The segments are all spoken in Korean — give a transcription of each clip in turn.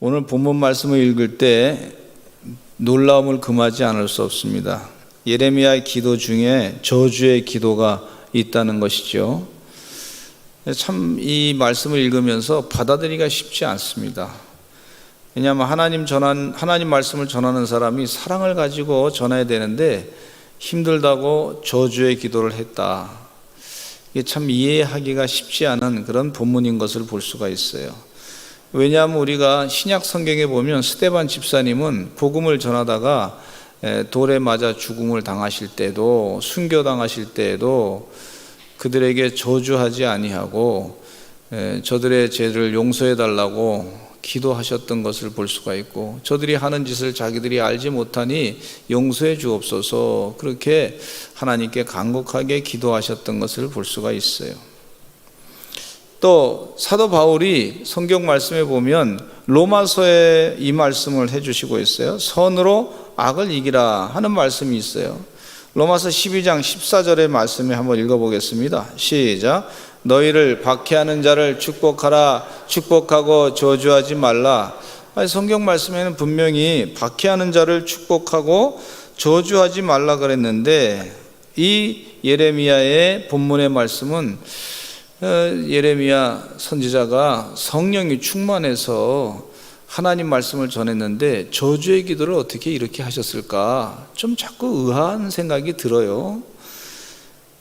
오늘 본문 말씀을 읽을 때 놀라움을 금하지 않을 수 없습니다. 예레미야의 기도 중에 저주의 기도가 있다는 것이죠. 참 이 말씀을 읽으면서 받아들이기가 쉽지 않습니다. 왜냐하면 하나님 말씀을 전하는 사람이 사랑을 가지고 전해야 되는데 힘들다고 저주의 기도를 했다. 이게 참 이해하기가 쉽지 않은 그런 본문인 것을 볼 수가 있어요. 왜냐하면 우리가 신약 성경에 보면 스데반 집사님은 복음을 전하다가 돌에 맞아 죽음을 당하실 때도, 순교당하실 때에도 그들에게 저주하지 아니하고 저들의 죄를 용서해 달라고 기도하셨던 것을 볼 수가 있고, 저들이 하는 짓을 자기들이 알지 못하니 용서해 주옵소서, 그렇게 하나님께 간곡하게 기도하셨던 것을 볼 수가 있어요. 또 사도 바울이 성경 말씀에 보면 로마서에 이 말씀을 해주시고 있어요. 선으로 악을 이기라 하는 말씀이 있어요. 로마서 12장 14절의 말씀을 한번 읽어보겠습니다. 시작. 너희를 박해하는 자를 축복하라. 축복하고 저주하지 말라. 성경 말씀에는 분명히 박해하는 자를 축복하고 저주하지 말라 그랬는데, 이 예레미야의 본문의 말씀은 예레미야 선지자가 성령이 충만해서 하나님 말씀을 전했는데 저주의 기도를 어떻게 이렇게 하셨을까? 좀 자꾸 의아한 생각이 들어요.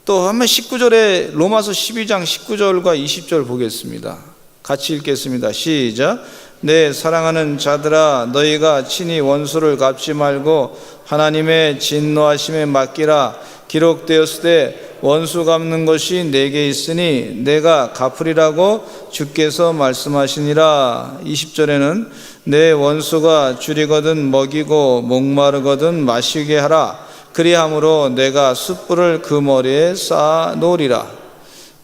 또 한번 19절에 로마서 12장 19절과 20절 보겠습니다. 같이 읽겠습니다. 시작. 내 사랑하는 자들아, 너희가 친히 원수를 갚지 말고 하나님의 진노하심에 맡기라. 기록되었으되 원수 갚는 것이 내게 있으니 내가 갚으리라고 주께서 말씀하시니라. 20절에는 내 원수가 줄이거든 먹이고 목마르거든 마시게 하라. 그리함으로 내가 숯불을 그 머리에 쌓아 놓으리라.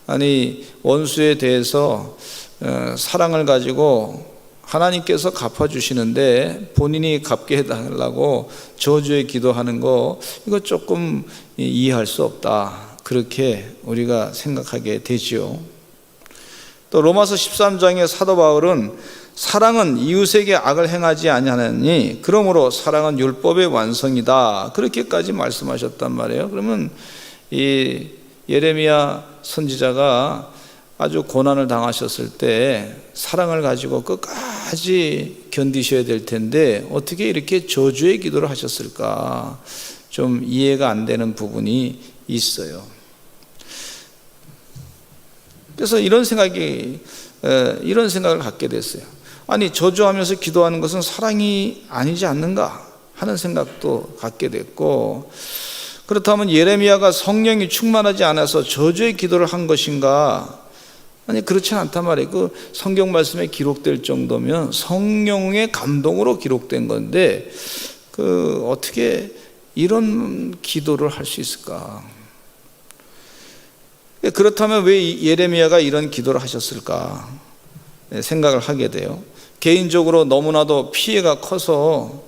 아니, 원수에 대해서 사랑을 가지고 하나님께서 갚아주시는데 본인이 갚게 해달라고 저주의 기도하는 거, 이거 조금 이해할 수 없다, 그렇게 우리가 생각하게 되지요. 또 로마서 13장의 사도 바울은 사랑은 이웃에게 악을 행하지 아니하느니 그러므로 사랑은 율법의 완성이다, 그렇게까지 말씀하셨단 말이에요. 그러면 이 예레미야 선지자가 아주 고난을 당하셨을 때 사랑을 가지고 끝까지 견디셔야 될 텐데 어떻게 이렇게 저주의 기도를 하셨을까, 좀 이해가 안 되는 부분이 있어요. 그래서 이런 생각을 갖게 됐어요. 아니, 저주하면서 기도하는 것은 사랑이 아니지 않는가 하는 생각도 갖게 됐고, 그렇다면 예레미야가 성령이 충만하지 않아서 저주의 기도를 한 것인가? 아니, 그렇지 않단 말이에요. 그 성경 말씀에 기록될 정도면 성령의 감동으로 기록된 건데 어떻게 이런 기도를 할 수 있을까? 그렇다면 왜 예레미야가 이런 기도를 하셨을까 생각을 하게 돼요. 개인적으로 너무나도 피해가 커서,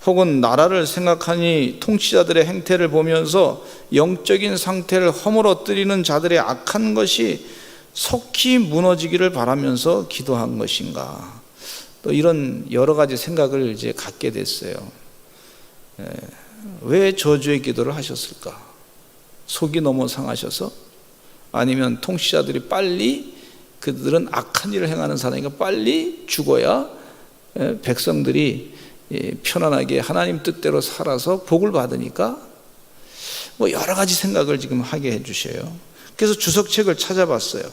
혹은 나라를 생각하니 통치자들의 행태를 보면서 영적인 상태를 허물어뜨리는 자들의 악한 것이 속히 무너지기를 바라면서 기도한 것인가, 또 이런 여러 가지 생각을 이제 갖게 됐어요. 왜 저주의 기도를 하셨을까? 속이 너무 상하셔서? 아니면 통치자들이 빨리, 그들은 악한 일을 행하는 사람이니까 빨리 죽어야 백성들이 편안하게 하나님 뜻대로 살아서 복을 받으니까? 여러 가지 생각을 지금 하게 해주셔요. 그래서 주석책을 찾아봤어요.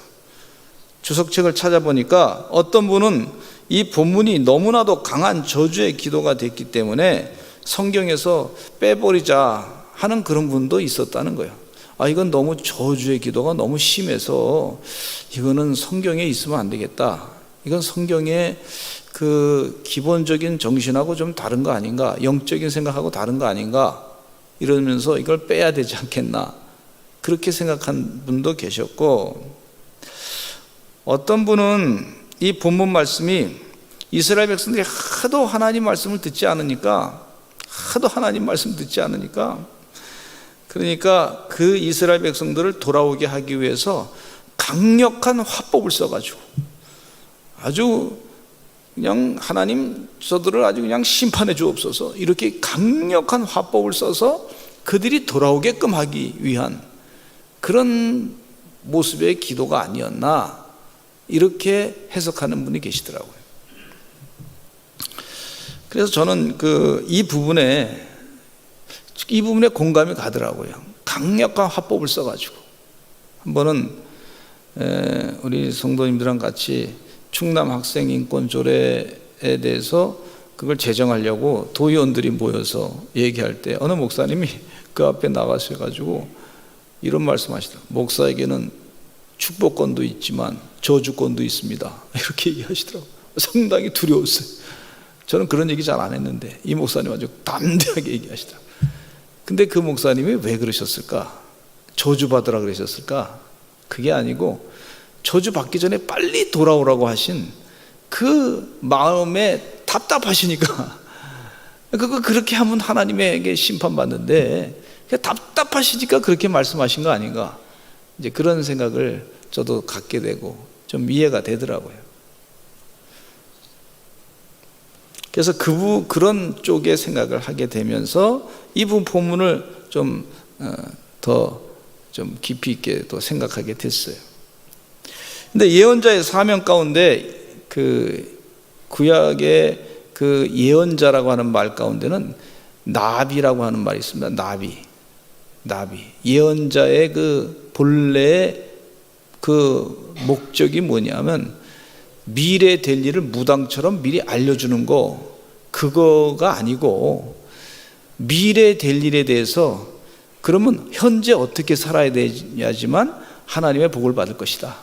주석책을 찾아보니까 어떤 분은 이 본문이 너무나도 강한 저주의 기도가 됐기 때문에 성경에서 빼버리자 하는 그런 분도 있었다는 거예요. 이건 너무 저주의 기도가 너무 심해서 이거는 성경에 있으면 안 되겠다. 이건 성경의 그 기본적인 정신하고 좀 다른 거 아닌가, 영적인 생각하고 다른 거 아닌가, 이러면서 이걸 빼야 되지 않겠나, 그렇게 생각한 분도 계셨고, 어떤 분은 이 본문 말씀이 이스라엘 백성들이 하도 하나님 말씀을 듣지 않으니까, 그러니까 그 이스라엘 백성들을 돌아오게 하기 위해서 강력한 화법을 써가지고 아주 그냥 하나님 저들을 아주 그냥 심판해 주옵소서, 이렇게 강력한 화법을 써서 그들이 돌아오게끔 하기 위한 그런 모습의 기도가 아니었나, 이렇게 해석하는 분이 계시더라고요. 그래서 저는 이 부분에 공감이 가더라고요. 강력한 화법을 써가지고. 한 번은 우리 성도님들랑 같이 충남 학생 인권 조례에 대해서 그걸 제정하려고 도의원들이 모여서 얘기할 때 어느 목사님이 그 앞에 나가셔 가지고 이런 말씀하시더라고요. 목사에게는 축복권도 있지만 저주권도 있습니다, 이렇게 얘기하시더라고요. 상당히 두려웠어요. 저는 그런 얘기 잘 안 했는데 이 목사님 아주 담대하게 얘기하시더라고요. 근데 그 목사님이 왜 그러셨을까? 저주받으라 그러셨을까? 그게 아니고 저주 받기 전에 빨리 돌아오라고 하신 그 마음에 답답하시니까, 그렇게 하면 하나님에게 심판받는데 답답하시니까 그렇게 말씀하신 거 아닌가, 이제 그런 생각을 저도 갖게 되고 좀 이해가 되더라고요. 그래서 그런 쪽의 생각을 하게 되면서 이분 본문을 좀 깊이 있게 또 생각하게 됐어요. 근데 예언자의 사명 가운데 구약의 예언자라고 하는 말 가운데는 나비라고 하는 말이 있습니다. 나비. 예언자의 본래의 목적이 뭐냐면 미래 될 일을 무당처럼 미리 알려주는 그거가 아니고, 미래 될 일에 대해서 그러면 현재 어떻게 살아야 되냐지만 하나님의 복을 받을 것이다,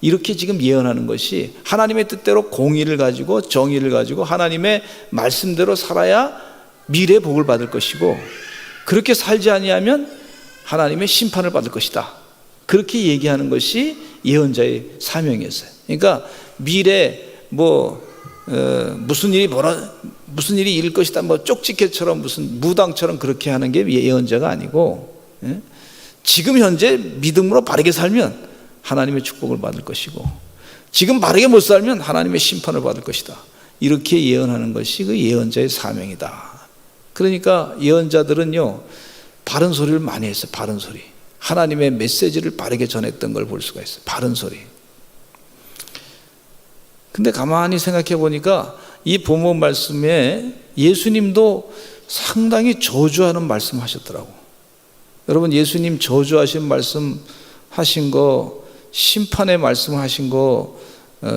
이렇게 지금 예언하는 것이, 하나님의 뜻대로 공의를 가지고 정의를 가지고 하나님의 말씀대로 살아야 미래의 복을 받을 것이고, 그렇게 살지 아니하면 하나님의 심판을 받을 것이다, 그렇게 얘기하는 것이 예언자의 사명이었어요. 그러니까 미래 무슨 일이 일을 것이다, 쪽지게처럼 무슨 무당처럼 그렇게 하는 게 예언자가 아니고, 지금 현재 믿음으로 바르게 살면 하나님의 축복을 받을 것이고, 지금 바르게 못 살면 하나님의 심판을 받을 것이다, 이렇게 예언하는 것이 그 예언자의 사명이다. 그러니까 예언자들은요, 바른 소리를 많이 했어요. 바른 소리, 하나님의 메시지를 바르게 전했던 걸 볼 수가 있어요. 바른 소리. 근데 가만히 생각해 보니까 이 본문 말씀에 예수님도 상당히 저주하는 말씀 하셨더라고. 여러분, 예수님 저주하신 말씀 하신 거, 심판의 말씀 하신 거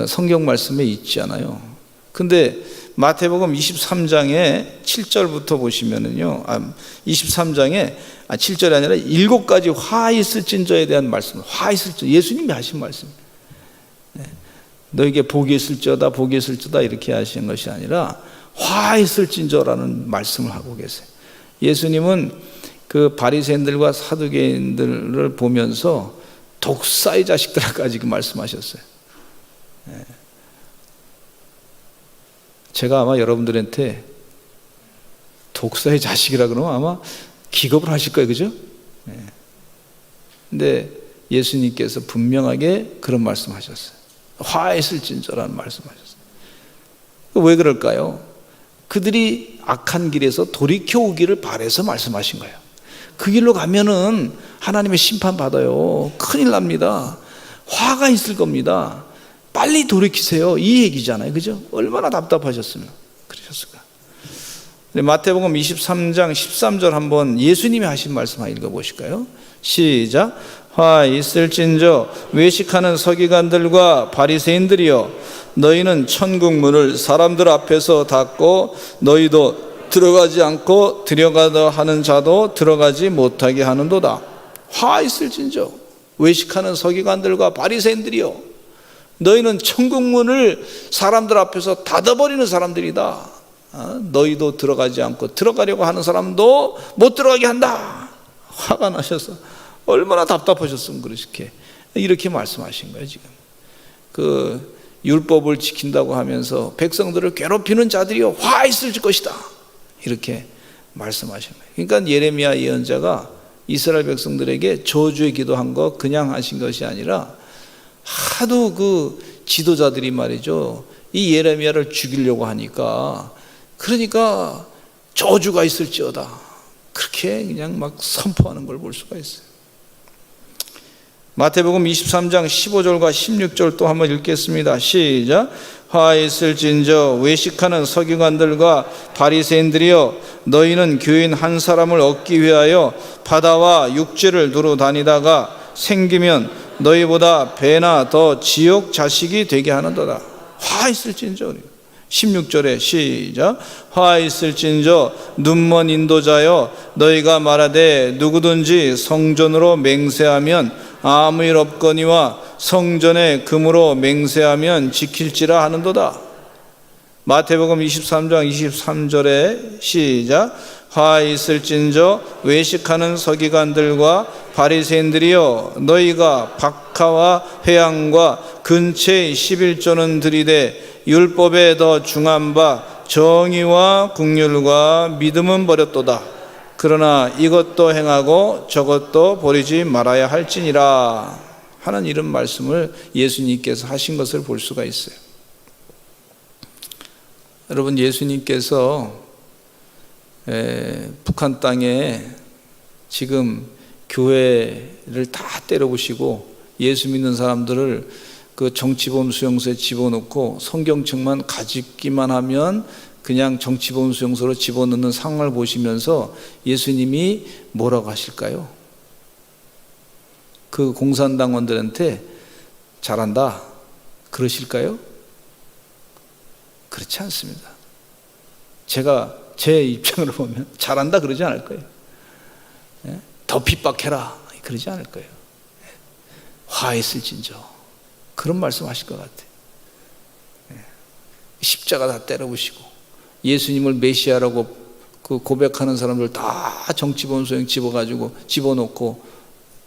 성경 말씀에 있지 않아요. 근데 마태복음 23장에 7절부터 보시면은요, 23장에 7절이 아니라 7가지 화 있을진저에 대한 말씀, 화 있을진, 예수님이 하신 말씀. 너에게 복이 있을지어다, 복이 있을지어다, 이렇게 하신 것이 아니라 화 있을진저라는 말씀을 하고 계세요. 예수님은 그 바리새인들과 사두개인들을 보면서 독사의 자식들까지 말씀하셨어요. 제가 아마 여러분들한테 독사의 자식이라 그러면 아마 기겁을 하실 거예요, 그죠? 근데 예수님께서 분명하게 그런 말씀하셨어요. 화했을진저라는 말씀하셨어요. 왜 그럴까요? 그들이 악한 길에서 돌이켜 오기를 바라서 말씀하신 거예요. 그 길로 가면은 하나님의 심판 받아요. 큰일 납니다. 화가 있을 겁니다. 빨리 돌이키세요, 이 얘기잖아요, 그죠? 얼마나 답답하셨으면 그러셨을까. 마태복음 23장 13절 한번 예수님이 하신 말씀 한번 읽어보실까요? 시작. 화 있을진저 외식하는 서기관들과 바리새인들이여, 너희는 천국 문을 사람들 앞에서 닫고 너희도 들어가지 않고 들어가다 하는 자도 들어가지 못하게 하는도다. 화 있을진저 외식하는 서기관들과 바리새인들이여, 너희는 천국 문을 사람들 앞에서 닫아버리는 사람들이다. 너희도 들어가지 않고 들어가려고 하는 사람도 못 들어가게 한다. 화가 나셔서 얼마나 답답하셨으면 이렇게 말씀하신 거예요. 지금 그 율법을 지킨다고 하면서 백성들을 괴롭히는 자들이요, 화 있을 것이다, 이렇게 말씀하신 거예요. 그러니까 예레미야 예언자가 이스라엘 백성들에게 저주의 기도한 거 그냥 하신 것이 아니라, 하도 그 지도자들이 말이죠, 이 예레미야를 죽이려고 하니까, 그러니까 저주가 있을지어다, 그렇게 그냥 막 선포하는 걸 볼 수가 있어요. 마태복음 23장 15절과 16절 또 한번 읽겠습니다. 시작. 화 있을진저 외식하는 서기관들과 바리새인들이여, 너희는 교인 한 사람을 얻기 위하여 바다와 육지를 두루 다니다가 생기면 너희보다 배나 더 지옥 자식이 되게 하는도다. 화 있을진저. 16절에 시작. 화 있을진저 눈먼 인도자여, 너희가 말하되 누구든지 성전으로 맹세하면 아무 일 없거니와 성전에 금으로 맹세하면 지킬지라 하는도다. 마태복음 23장 23절에 시작. 화 있을진저 외식하는 서기관들과 바리새인들이여, 너희가 박하와 회향과 근체의 11조는 들이되 율법에 더 중한 바 정의와 긍휼과 믿음은 버렸도다. 그러나 이것도 행하고 저것도 버리지 말아야 할지니라 하는 이런 말씀을 예수님께서 하신 것을 볼 수가 있어요. 여러분, 예수님께서 북한 땅에 지금 교회를 다 때려부시고 예수 믿는 사람들을 그 정치범 수용소에 집어넣고 성경책만 가지기만 하면 그냥 정치범 수용소로 집어넣는 상황을 보시면서 예수님이 뭐라고 하실까요? 그 공산당원들한테 잘한다 그러실까요? 그렇지 않습니다. 제가 제 입장으로 보면 잘한다 그러지 않을 거예요. 더 핍박해라 그러지 않을 거예요. 화했을진저 그런 말씀 하실 것 같아요. 십자가 다 때려부시고 예수님을 메시아라고 그 고백하는 사람들 다 정치범 소형 집어넣고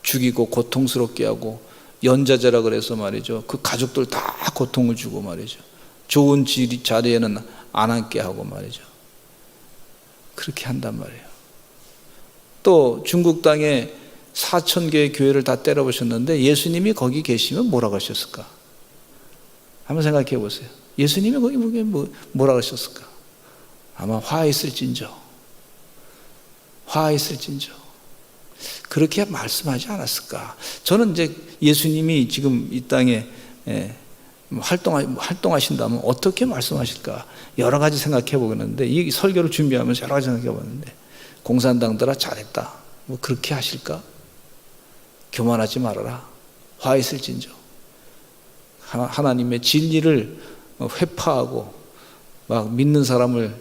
죽이고 고통스럽게 하고 연좌제라 그래서 말이죠. 그 가족들 다 고통을 주고 말이죠. 좋은 자리에는 안 앉게 하고 말이죠. 그렇게 한단 말이에요. 또 중국 땅에 4,000개의 교회를 다 때려보셨는데 예수님이 거기 계시면 뭐라고 하셨을까? 한번 생각해 보세요. 예수님이 거기 뭐라고 하셨을까? 아마 화했을진저 그렇게 말씀하지 않았을까? 저는 이제 예수님이 지금 이 땅에 활동하신다면 어떻게 말씀하실까? 여러 가지 생각해 보겠는데, 이 설교를 준비하면서 여러 가지 생각해 봤는데, 공산당들아 잘했다 뭐 그렇게 하실까? 교만하지 말아라, 화했을진저. 하나님의 진리를 회파하고 막 믿는 사람을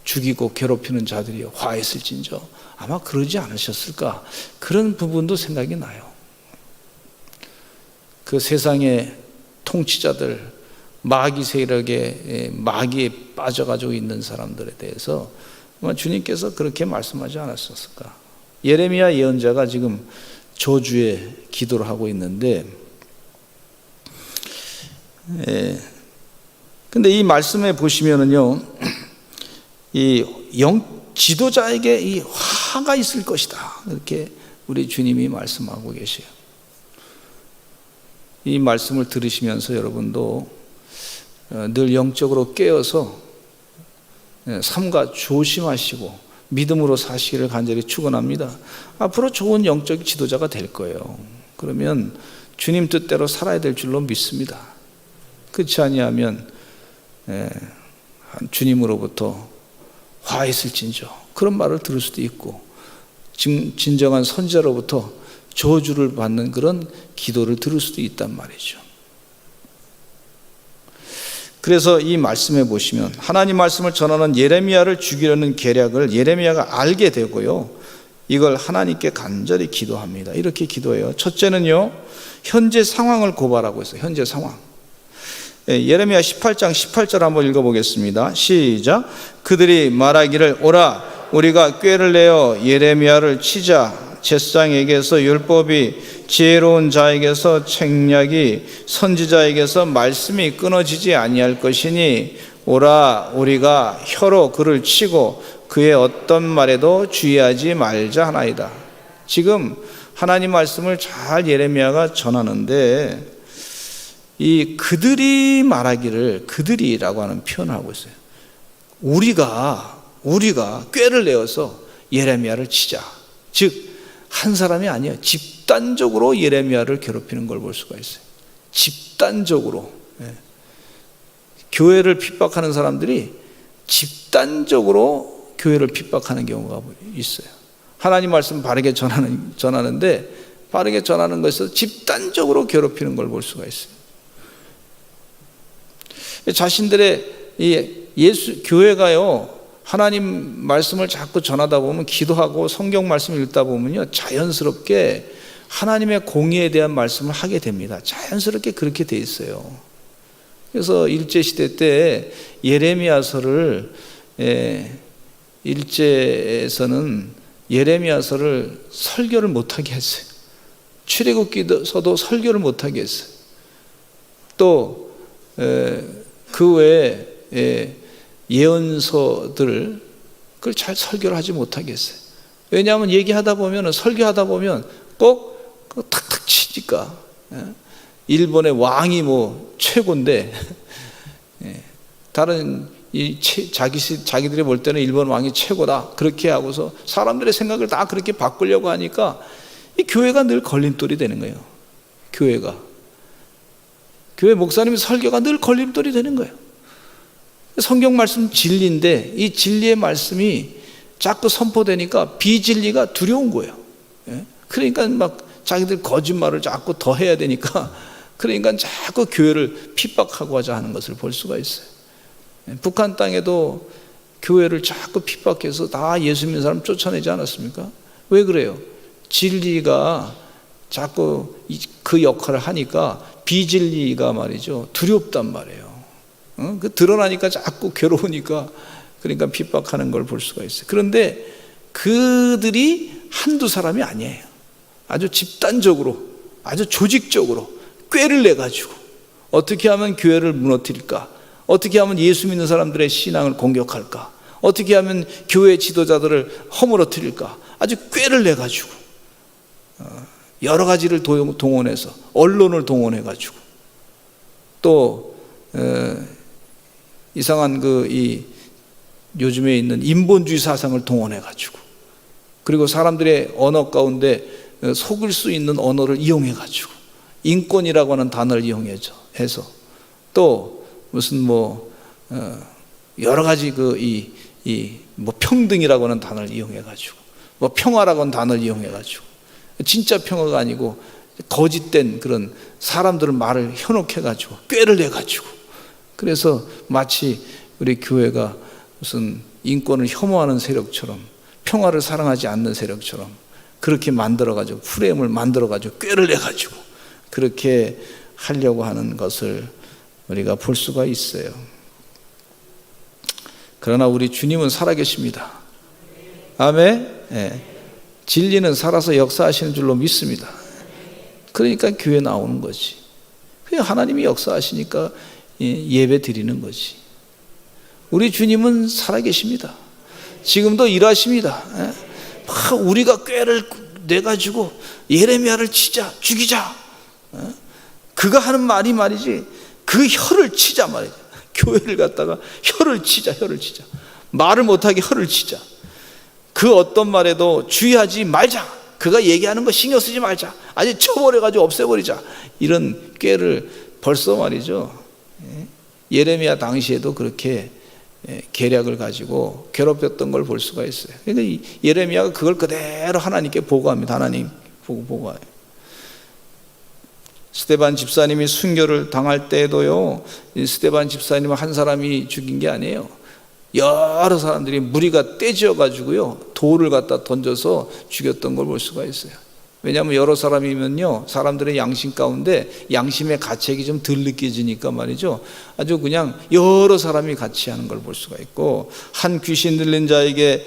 죽이고 괴롭히는 자들이 화했을진저, 아마 그러지 않으셨을까? 그런 부분도 생각이 나요. 그 세상의 통치자들, 마귀 세력의 마귀에 빠져가지고 있는 사람들에 대해서 아마 주님께서 그렇게 말씀하지 않았었을까? 예레미야 예언자가 지금 저주의 기도를 하고 있는데, 근데 이 말씀에 보시면은요, 이 지도자에게 이 화가 있을 것이다, 이렇게 우리 주님이 말씀하고 계세요. 이 말씀을 들으시면서 여러분도 늘 영적으로 깨어서 삼가 조심하시고 믿음으로 사시기를 간절히 축원합니다. 앞으로 좋은 영적 지도자가 될 거예요. 그러면 주님 뜻대로 살아야 될 줄로 믿습니다. 그렇지 아니하면 주님으로부터 화했을진저 그런 말을 들을 수도 있고, 진정한 선지자로부터 저주를 받는 그런 기도를 들을 수도 있단 말이죠. 그래서 이 말씀에 보시면 하나님 말씀을 전하는 예레미야를 죽이려는 계략을 예레미야가 알게 되고요, 이걸 하나님께 간절히 기도합니다. 이렇게 기도해요. 첫째는요, 현재 상황을 고발하고 있어요. 현재 상황. 예레미야 18장 18절 한번 읽어보겠습니다. 시작. 그들이 말하기를 오라 우리가 꾀를 내어 예레미야를 치자. 제사장에게서 율법이, 지혜로운 자에게서 책략이, 선지자에게서 말씀이 끊어지지 아니할 것이니 오라 우리가 혀로 그를 치고 그의 어떤 말에도 주의하지 말자 하나이다. 지금 하나님 말씀을 잘 예레미야가 전하는데, 이 그들이 말하기를, 그들이라고 하는 표현을 하고 있어요. 우리가 꾀를 내어서 예레미야를 치자. 즉 한 사람이 아니에요. 집단적으로 예레미야를 괴롭히는 걸 볼 수가 있어요. 집단적으로. 교회를 핍박하는 사람들이 집단적으로 교회를 핍박하는 경우가 있어요. 하나님 말씀 바르게 전하는데 바르게 전하는 것에서 집단적으로 괴롭히는 걸 볼 수가 있어요. 자신들의 교회가요, 하나님 말씀을 자꾸 전하다 보면, 기도하고 성경 말씀을 읽다 보면요, 자연스럽게 하나님의 공의에 대한 말씀을 하게 됩니다. 자연스럽게 그렇게 돼 있어요. 그래서 일제시대 때 예레미야서를, 일제에서는 예레미야서를 설교를 못하게 했어요. 출애굽기서도 설교를 못하게 했어요. 또 그 외에 예언서들 그걸 잘 설교를 하지 못하게 했어요. 왜냐하면 얘기하다 보면, 설교하다 보면 꼭 탁탁 치니까. 일본의 왕이 뭐 최고인데 다른 자기들이 볼 때는 일본 왕이 최고다 그렇게 하고서 사람들의 생각을 다 그렇게 바꾸려고 하니까 이 교회가 늘 걸림돌이 되는 거예요. 교회 목사님 설교가 늘 걸림돌이 되는 거예요. 성경 말씀 진리인데 이 진리의 말씀이 자꾸 선포되니까 비진리가 두려운 거예요. 그러니까 막 자기들 거짓말을 자꾸 더 해야 되니까, 그러니까 자꾸 교회를 핍박하고 하자 하는 것을 볼 수가 있어요. 북한 땅에도 교회를 자꾸 핍박해서 다 예수 믿는 사람 쫓아내지 않았습니까? 왜 그래요? 진리가 자꾸 그 역할을 하니까 비진리가 말이죠, 두렵단 말이에요. 그 드러나니까 자꾸 괴로우니까, 그러니까 핍박하는 걸 볼 수가 있어요. 그런데 그들이 한두 사람이 아니에요. 아주 집단적으로, 아주 조직적으로 꾀를 내가지고 어떻게 하면 교회를 무너뜨릴까, 어떻게 하면 예수 믿는 사람들의 신앙을 공격할까, 어떻게 하면 교회 지도자들을 허물어뜨릴까, 아주 꾀를 내가지고 여러 가지를 동원해서, 언론을 동원해가지고, 또 이상한 요즘에 있는 인본주의 사상을 동원해가지고, 그리고 사람들의 언어 가운데 속일 수 있는 언어를 이용해가지고, 인권이라고 하는 단어를 이용해서, 또 무슨 여러 가지 평등이라고 하는 단어를 이용해가지고, 평화라고 하는 단어를 이용해가지고, 진짜 평화가 아니고 거짓된 그런 사람들을 말을 현혹해가지고 꾀를 내가지고, 그래서 마치 우리 교회가 무슨 인권을 혐오하는 세력처럼, 평화를 사랑하지 않는 세력처럼 그렇게 만들어가지고, 프레임을 만들어가지고 꾀를 내가지고 그렇게 하려고 하는 것을 우리가 볼 수가 있어요. 그러나 우리 주님은 살아계십니다. 아멘. 네. 진리는 살아서 역사하시는 줄로 믿습니다. 그러니까 교회 나오는 거지. 그냥 하나님이 역사하시니까 예배 드리는 거지. 우리 주님은 살아계십니다. 지금도 일하십니다. 우리가 꾀를 내가지고 예레미야를 치자, 죽이자, 그가 하는 말이 말이지, 그 혀를 치자 말이죠. 교회를 갖다가 혀를 치자. 말을 못하게 혀를 치자. 그 어떤 말에도 주의하지 말자. 그가 얘기하는 거 신경 쓰지 말자. 아주 쳐버려가지고 없애버리자. 이런 꾀를 벌써 말이죠, 예레미야 당시에도 그렇게 계략을 가지고 괴롭혔던 걸 볼 수가 있어요. 그러니까 예레미야가 그걸 그대로 하나님께 보고합니다. 하나님 보고 보고해요. 스데반 집사님이 순교를 당할 때에도요, 스데반 집사님은 한 사람이 죽인 게 아니에요. 여러 사람들이 무리가 떼지어 가지고요, 돌을 갖다 던져서 죽였던 걸 볼 수가 있어요. 왜냐하면 여러 사람이면요, 사람들의 양심 가운데 양심의 가책이 좀 덜 느껴지니까 말이죠, 아주 그냥 여러 사람이 같이 하는 걸 볼 수가 있고, 한 귀신 들린 자에게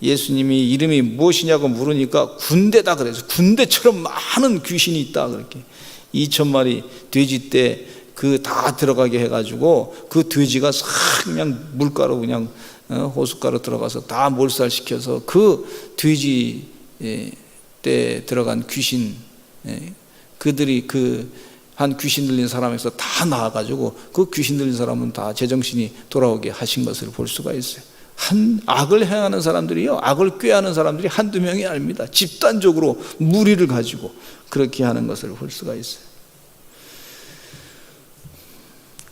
예수님이 이름이 무엇이냐고 물으니까 군대다 그래서, 군대처럼 많은 귀신이 있다 그렇게 2,000마리 돼지 때 그 다 들어가게 해가지고, 그 돼지가 싹 그냥 물가로 그냥 호숫가로 들어가서 다 몰살시켜서 그 돼지 때 들어간 귀신, 그들이 그 한 귀신 들린 사람에서 다 나아가지고 그 귀신 들린 사람은 다 제정신이 돌아오게 하신 것을 볼 수가 있어요. 악을 행하는 사람들이요, 악을 꾀하는 사람들이 한두 명이 아닙니다. 집단적으로 무리를 가지고 그렇게 하는 것을 볼 수가 있어요.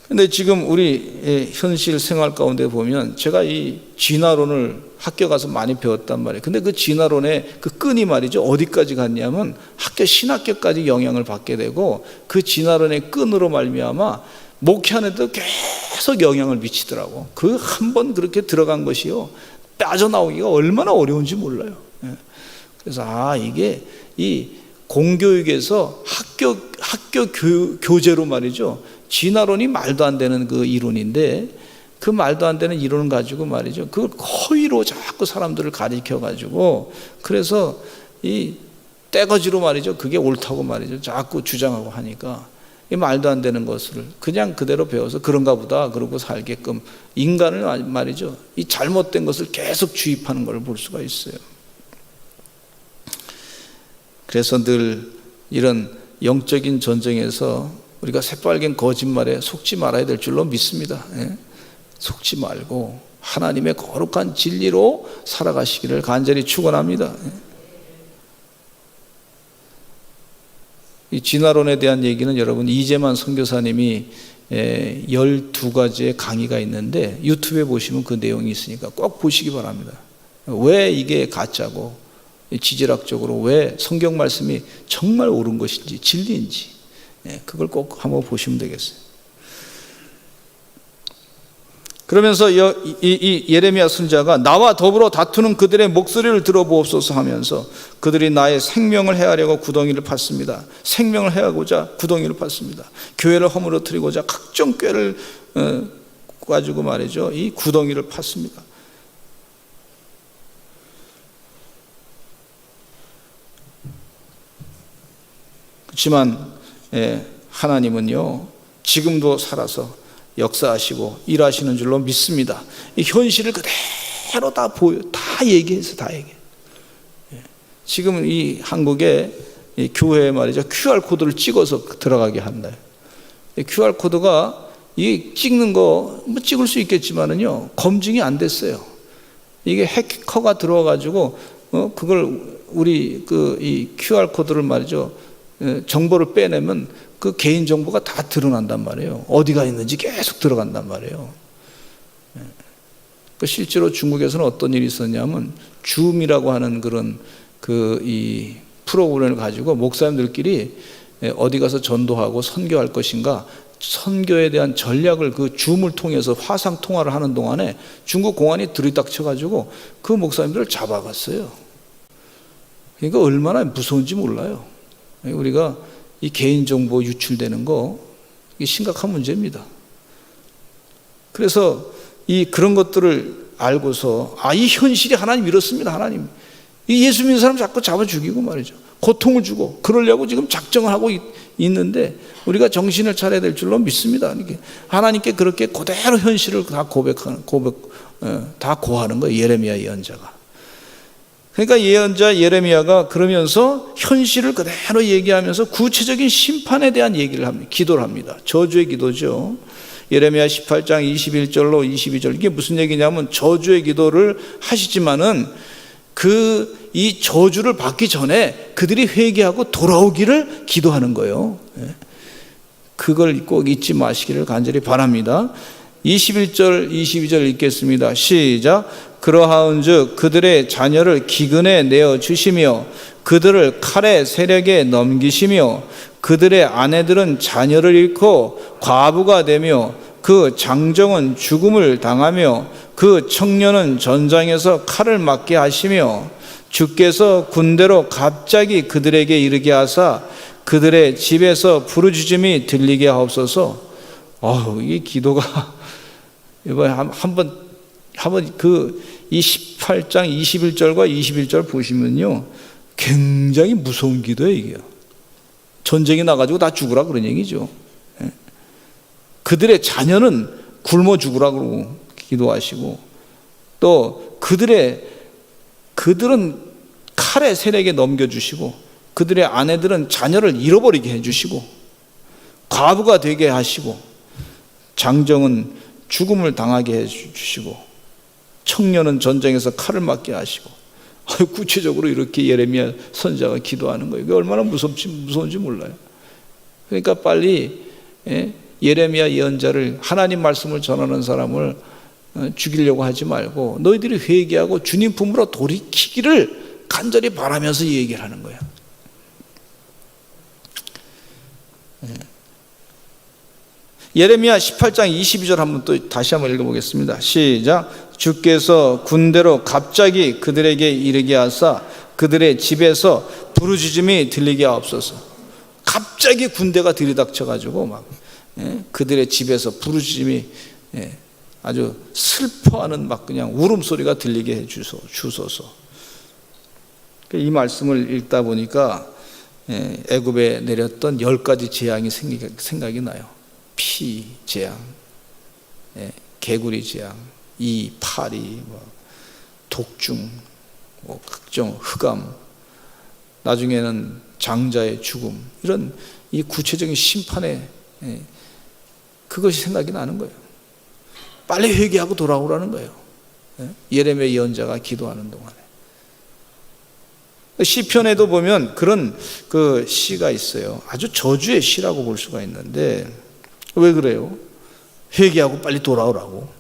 근데 지금 우리 현실 생활 가운데 보면 제가 이 진화론을 학교 가서 많이 배웠단 말이에요. 근데 그 진화론의 그 끈이 말이죠, 어디까지 갔냐면 학교 신학교까지 영향을 받게 되고, 그 진화론의 끈으로 말미암아 목회하는데도 계속 영향을 미치더라고. 그 한 번 그렇게 들어간 것이요, 빠져나오기가 얼마나 어려운지 몰라요. 그래서 이게 이 공교육에서 학교 교재로 말이죠, 진화론이 말도 안 되는 그 이론인데, 그 말도 안 되는 이론을 가지고 말이죠, 그걸 허위로 자꾸 사람들을 가리켜 가지고, 그래서 이 떼거지로 말이죠, 그게 옳다고 말이죠, 자꾸 주장하고 하니까 이 말도 안 되는 것을 그냥 그대로 배워서 그런가 보다 그러고 살게끔 인간을 말이죠, 이 잘못된 것을 계속 주입하는 걸 볼 수가 있어요. 그래서 늘 이런 영적인 전쟁에서 우리가 새빨간 거짓말에 속지 말아야 될 줄로 믿습니다. 속지 말고 하나님의 거룩한 진리로 살아가시기를 간절히 축원합니다. 이 진화론에 대한 얘기는 여러분 이재만 선교사님이 12가지의 강의가 있는데 유튜브에 보시면 그 내용이 있으니까 꼭 보시기 바랍니다. 왜 이게 가짜고 지질학적으로 왜 성경 말씀이 정말 옳은 것인지 진리인지 그걸 꼭 한번 보시면 되겠어요. 그러면서 이 예레미야 선지자가 나와 더불어 다투는 그들의 목소리를 들어보옵소서 하면서 그들이 나의 생명을 해하려고 구덩이를 팠습니다. 생명을 해하고자 구덩이를 팠습니다. 교회를 허물어뜨리고자 각종 꾀를 가지고 말이죠, 이 구덩이를 팠습니다. 그렇지만 하나님은요 지금도 살아서 역사하시고 일하시는 줄로 믿습니다. 이 현실을 그대로 다 얘기해서 다 얘기해. 지금 이 한국의 이 교회에 말이죠, QR코드를 찍어서 들어가게 한다. QR코드가 이 찍는 거 뭐 찍을 수 있겠지만은요 검증이 안 됐어요. 이게 해커가 들어와가지고 그걸 우리 이 QR코드를 말이죠, 정보를 빼내면 그 개인 정보가 다 드러난단 말이에요. 어디가 있는지 계속 들어간단 말이에요. 실제로 중국에서는 어떤 일이 있었냐면 줌이라고 하는 그런 이 프로그램을 가지고 목사님들끼리 어디 가서 전도하고 선교할 것인가, 선교에 대한 전략을 그 줌을 통해서 화상 통화를 하는 동안에 중국 공안이 들이닥쳐 가지고 그 목사님들을 잡아갔어요. 그러니까 얼마나 무서운지 몰라요. 우리가 이 개인정보 유출되는 거 이게 심각한 문제입니다. 그래서 그런 것들을 알고서 이 현실이 하나님 이렇습니다. 하나님 이 예수 믿는 사람 자꾸 잡아 죽이고 말이죠, 고통을 주고 그러려고 지금 작정을 하고 있는데 우리가 정신을 차려야 될 줄로 믿습니다. 하나님께 그렇게 그대로 현실을 다 다 고하는 거예요, 예레미야 예언자가. 그러니까 예언자 예레미야가 그러면서 현실을 그대로 얘기하면서 구체적인 심판에 대한 얘기를 합니다. 기도를 합니다. 저주의 기도죠. 예레미야 18장 21절로 22절, 이게 무슨 얘기냐면 저주의 기도를 하시지만은 이 저주를 받기 전에 그들이 회개하고 돌아오기를 기도하는 거예요. 그걸 꼭 잊지 마시기를 간절히 바랍니다. 21절 22절 읽겠습니다. 시작. 그러하은즉 그들의 자녀를 기근에 내어주시며 그들을 칼의 세력에 넘기시며 그들의 아내들은 자녀를 잃고 과부가 되며 그 장정은 죽음을 당하며 그 청년은 전장에서 칼을 맞게 하시며 주께서 군대로 갑자기 그들에게 이르게 하사 그들의 집에서 부르짖음이 들리게 하옵소서. 이 기도가 이번에 한번 이 18장 21절과 21절 보시면요 굉장히 무서운 기도예요. 이게 전쟁이 나가지고 다 죽으라 그런 얘기죠. 그들의 자녀는 굶어 죽으라 그러고 기도하시고, 또 그들은 칼의 세력에 넘겨주시고 그들의 아내들은 자녀를 잃어버리게 해주시고, 과부가 되게 하시고 장정은 죽음을 당하게 해주시고 청년은 전쟁에서 칼을 맞게 하시고 구체적으로 이렇게 예레미야 선지자가 기도하는 거예요. 이게 얼마나 무서운지 몰라요. 그러니까 빨리 예레미야 예언자를, 하나님 말씀을 전하는 사람을 죽이려고 하지 말고 너희들이 회개하고 주님 품으로 돌이키기를 간절히 바라면서 얘기를 하는 거예요. 예레미야 18장 22절 한번 또 다시 한번 읽어보겠습니다. 시작. 주께서 군대로 갑자기 그들에게 이르게 하사 그들의 집에서 부르짖음이 들리게 하옵소서. 갑자기 군대가 들이닥쳐가지고 막 그들의 집에서 부르짖음이 아주 슬퍼하는 막 그냥 울음소리가 들리게 해 주소서. 이 말씀을 읽다 보니까 애굽에 내렸던 10가지 재앙이 생각이 나요. 피 재앙, 개구리 재앙, 이 파리, 독중, 각종 흑암, 나중에는 장자의 죽음, 이런 이 구체적인 심판에 그것이 생각이 나는 거예요. 빨리 회개하고 돌아오라는 거예요. 예레미야 예언자가 기도하는 동안에. 시편에도 보면 그런 그 시가 있어요. 아주 저주의 시라고 볼 수가 있는데 왜 그래요? 회개하고 빨리 돌아오라고.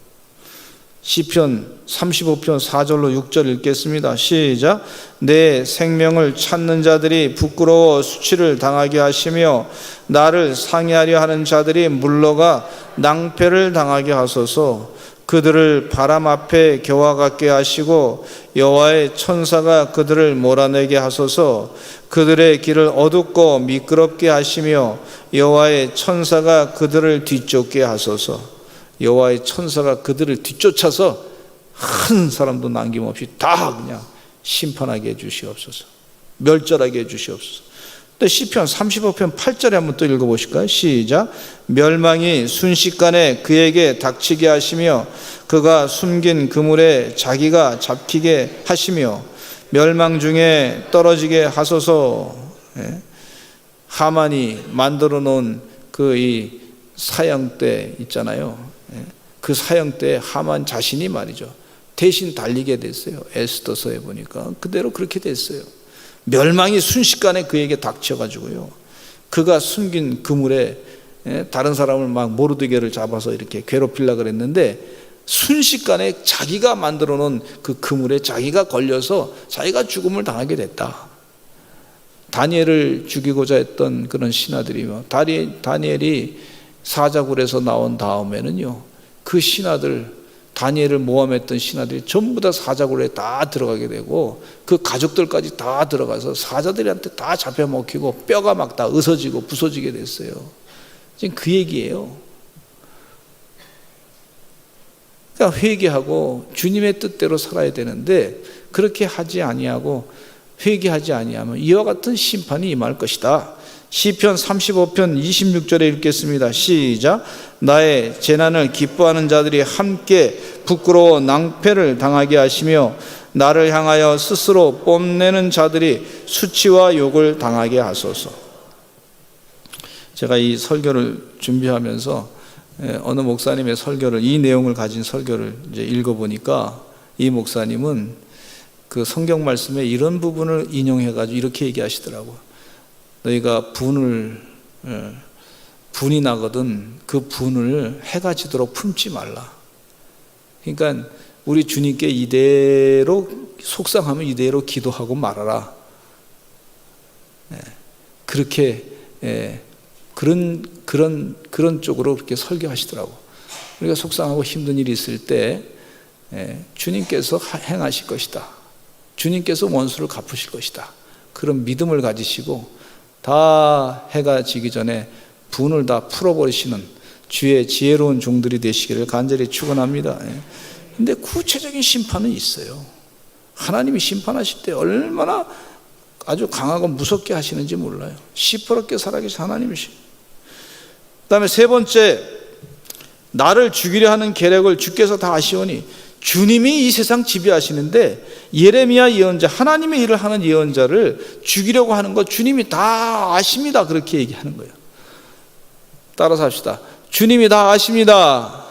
시편 35편 4절로 6절 읽겠습니다. 시작. 내 생명을 찾는 자들이 부끄러워 수치를 당하게 하시며 나를 상해하려 하는 자들이 물러가 낭패를 당하게 하소서. 그들을 바람 앞에 겨와 같게 하시고 여호와의 천사가 그들을 몰아내게 하소서. 그들의 길을 어둡고 미끄럽게 하시며 여호와의 천사가 그들을 뒤쫓게 하소서. 여호와의 천사가 그들을 뒤쫓아서 한 사람도 남김없이 다 그냥 심판하게 해 주시옵소서. 멸절하게 해 주시옵소서. 또 시편 35편 8절에 한번 또 읽어보실까요? 시작. 멸망이 순식간에 그에게 닥치게 하시며 그가 숨긴 그물에 자기가 잡히게 하시며 멸망 중에 떨어지게 하소서. 하만이 만들어 놓은 그 이 사형대 있잖아요. 그 사형대에 하만 자신이 말이죠, 대신 달리게 됐어요. 에스더서에 보니까 그대로 그렇게 됐어요. 멸망이 순식간에 그에게 닥쳐가지고요, 그가 숨긴 그물에 다른 사람을 막 모르드게를 잡아서 이렇게 괴롭히려고 그랬는데 순식간에 자기가 만들어 놓은 그 그물에 자기가 걸려서 자기가 죽음을 당하게 됐다. 다니엘을 죽이고자 했던 그런 신하들이며 다니엘이 사자굴에서 나온 다음에는요, 그 신하들, 다니엘을 모함했던 신하들이 전부 다 사자굴에 다 들어가게 되고 그 가족들까지 다 들어가서 사자들한테 다 잡혀 먹히고 뼈가 막 다 으서지고 부서지게 됐어요. 지금 그 얘기예요. 그러니까 회개하고 주님의 뜻대로 살아야 되는데 그렇게 하지 아니하고 회개하지 아니하면 이와 같은 심판이 임할 것이다. 시편 35편 26절에 읽겠습니다. 시작. 나의 재난을 기뻐하는 자들이 함께 부끄러워 낭패를 당하게 하시며 나를 향하여 스스로 뽐내는 자들이 수치와 욕을 당하게 하소서. 제가 이 설교를 준비하면서 어느 목사님의 설교를, 이 내용을 가진 설교를 이제 읽어보니까 이 목사님은 그 성경 말씀에 이런 부분을 인용해가지고 이렇게 얘기하시더라고요. 너희가 분이 나거든 그 분을 해가 지도록 품지 말라. 그러니까 우리 주님께 이대로 속상하면 이대로 기도하고 말아라. 그렇게 그런 쪽으로 그렇게 설교하시더라고. 우리가 속상하고 힘든 일이 있을 때 주님께서 행하실 것이다. 주님께서 원수를 갚으실 것이다. 그런 믿음을 가지시고 다 해가 지기 전에 분을 다 풀어버리시는 주의 지혜로운 종들이 되시기를 간절히 축원합니다. 근데 구체적인 심판은 있어요. 하나님이 심판하실 때 얼마나 아주 강하고 무섭게 하시는지 몰라요. 시퍼렇게 살아계신 하나님이시. 그다음에 세 번째, 나를 죽이려 하는 계략을 주께서 다 아시오니. 주님이 이 세상 지배하시는데 예레미야 예언자, 하나님의 일을 하는 예언자를 죽이려고 하는 거 주님이 다 아십니다. 그렇게 얘기하는 거예요. 따라서 합시다. 주님이 다 아십니다.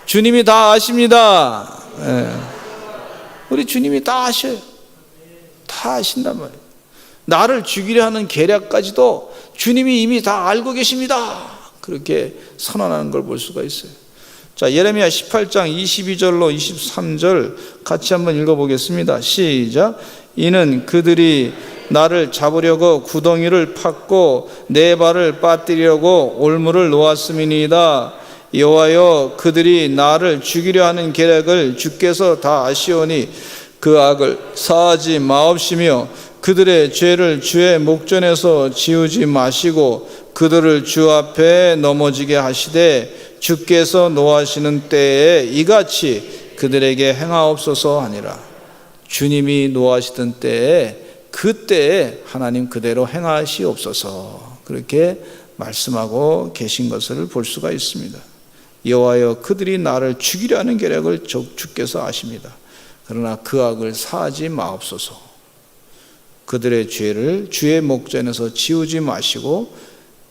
주님이 다 아십니다. 예. 우리 주님이 다 아셔요. 다 아신단 말이에요. 나를 죽이려 하는 계략까지도 주님이 이미 다 알고 계십니다. 그렇게 선언하는 걸 볼 수가 있어요. 자, 예레미야 18장 22절로 23절 같이 한번 읽어보겠습니다. 시작. 이는 그들이 나를 잡으려고 구덩이를 팠고 내 발을 빠뜨리려고 올무를 놓았음이니이다. 여호와여, 그들이 나를 죽이려 하는 계략을 주께서 다 아시오니 그 악을 사하지 마옵시며 그들의 죄를 주의 목전에서 지우지 마시고 그들을 주 앞에 넘어지게 하시되 주께서 노하시는 때에 이같이 그들에게 행하옵소서 하니라. 주님이 노하시던 때에 그때에 하나님 그대로 행하시옵소서, 그렇게 말씀하고 계신 것을 볼 수가 있습니다. 여호와여, 그들이 나를 죽이려 하는 계략을 주께서 아십니다. 그러나 그 악을 사하지 마옵소서. 그들의 죄를 주의 목전에서 지우지 마시고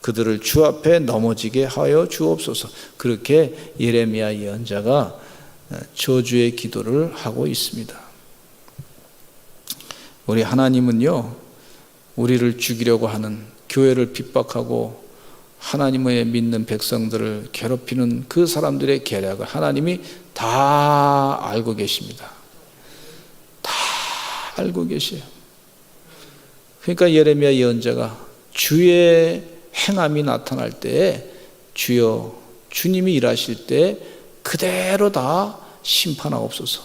그들을 주 앞에 넘어지게 하여 주옵소서. 그렇게 예레미야 예언자가 저주의 기도를 하고 있습니다. 우리 하나님은요, 우리를 죽이려고 하는, 교회를 핍박하고 하나님의 믿는 백성들을 괴롭히는 그 사람들의 계략을 하나님이 다 알고 계십니다. 다 알고 계셔요. 그러니까 예레미야 예언자가 주의 행함이 나타날 때에 주여, 주님이 일하실 때 그대로 다 심판하옵소서.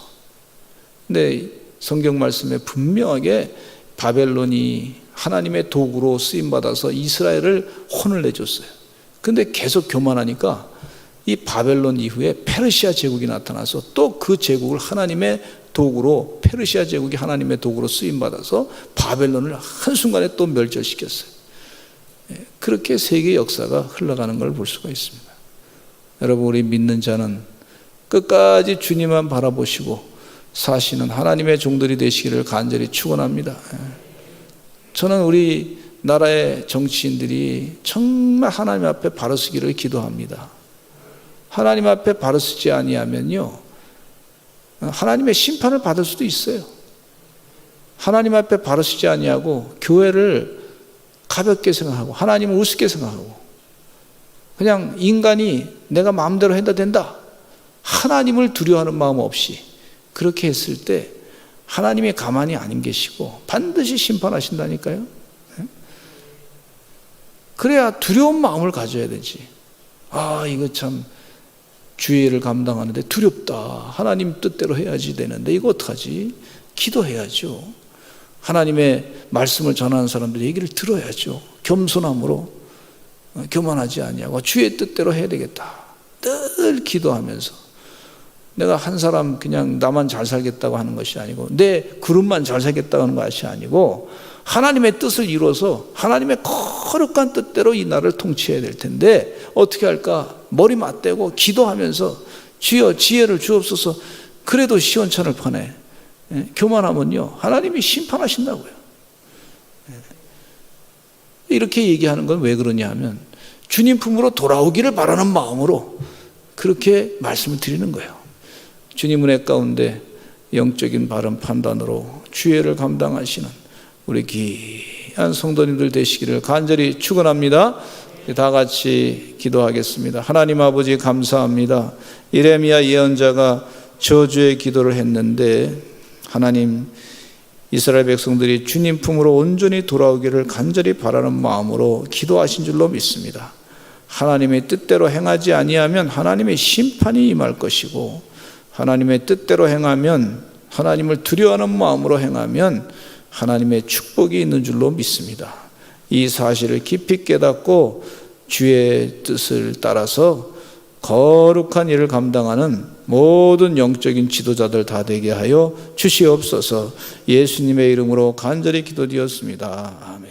근데 성경 말씀에 분명하게 바벨론이 하나님의 도구로 쓰임받아서 이스라엘을 혼을 내줬어요. 근데 계속 교만하니까 이 바벨론 이후에 페르시아 제국이 나타나서 또 그 제국을 하나님의 도구로, 페르시아 제국이 하나님의 도구로 쓰임받아서 바벨론을 한순간에 또 멸절시켰어요. 그렇게 세계 역사가 흘러가는 걸 볼 수가 있습니다. 여러분, 우리 믿는 자는 끝까지 주님만 바라보시고 사시는 하나님의 종들이 되시기를 간절히 축원합니다. 저는 우리 나라의 정치인들이 정말 하나님 앞에 바로 서기를 기도합니다. 하나님 앞에 바로 서지 아니하면요, 하나님의 심판을 받을 수도 있어요. 하나님 앞에 바로 서지 아니하고 교회를 가볍게 생각하고 하나님을 우습게 생각하고 그냥 인간이 내가 마음대로 해도 된다, 하나님을 두려워하는 마음 없이 그렇게 했을 때 하나님이 가만히 안 계시고 반드시 심판하신다니까요. 그래야 두려운 마음을 가져야 되지. 아, 이거 참 주의를 감당하는데 두렵다, 하나님 뜻대로 해야지 되는데 이거 어떡하지? 기도해야죠. 하나님의 말씀을 전하는 사람들 얘기를 들어야죠. 겸손함으로, 교만하지 아니하고 주의 뜻대로 해야 되겠다, 늘 기도하면서. 내가 한 사람 그냥 나만 잘 살겠다고 하는 것이 아니고 내 그룹만 잘 살겠다고 하는 것이 아니고 하나님의 뜻을 이루어서 하나님의 거룩한 뜻대로 이 나라를 통치해야 될 텐데 어떻게 할까? 머리 맞대고 기도하면서 주여 지혜를 주옵소서. 그래도 시원찮을 판에 교만하면요, 하나님이 심판하신다고요. 이렇게 얘기하는 건 왜 그러냐 하면 주님 품으로 돌아오기를 바라는 마음으로 그렇게 말씀을 드리는 거예요. 주님 은혜 가운데 영적인 바른 판단으로 주의를 감당하시는 우리 귀한 성도님들 되시기를 간절히 축원합니다. 다 같이 기도하겠습니다. 하나님 아버지, 감사합니다. 예레미야 예언자가 저주의 기도를 했는데 하나님, 이스라엘 백성들이 주님 품으로 온전히 돌아오기를 간절히 바라는 마음으로 기도하신 줄로 믿습니다. 하나님의 뜻대로 행하지 아니하면 하나님의 심판이 임할 것이고 하나님의 뜻대로 행하면, 하나님을 두려워하는 마음으로 행하면 하나님의 축복이 있는 줄로 믿습니다. 이 사실을 깊이 깨닫고 주의 뜻을 따라서 거룩한 일을 감당하는 모든 영적인 지도자들 다 되게 하여 주시옵소서. 예수님의 이름으로 간절히 기도드렸습니다. 아멘.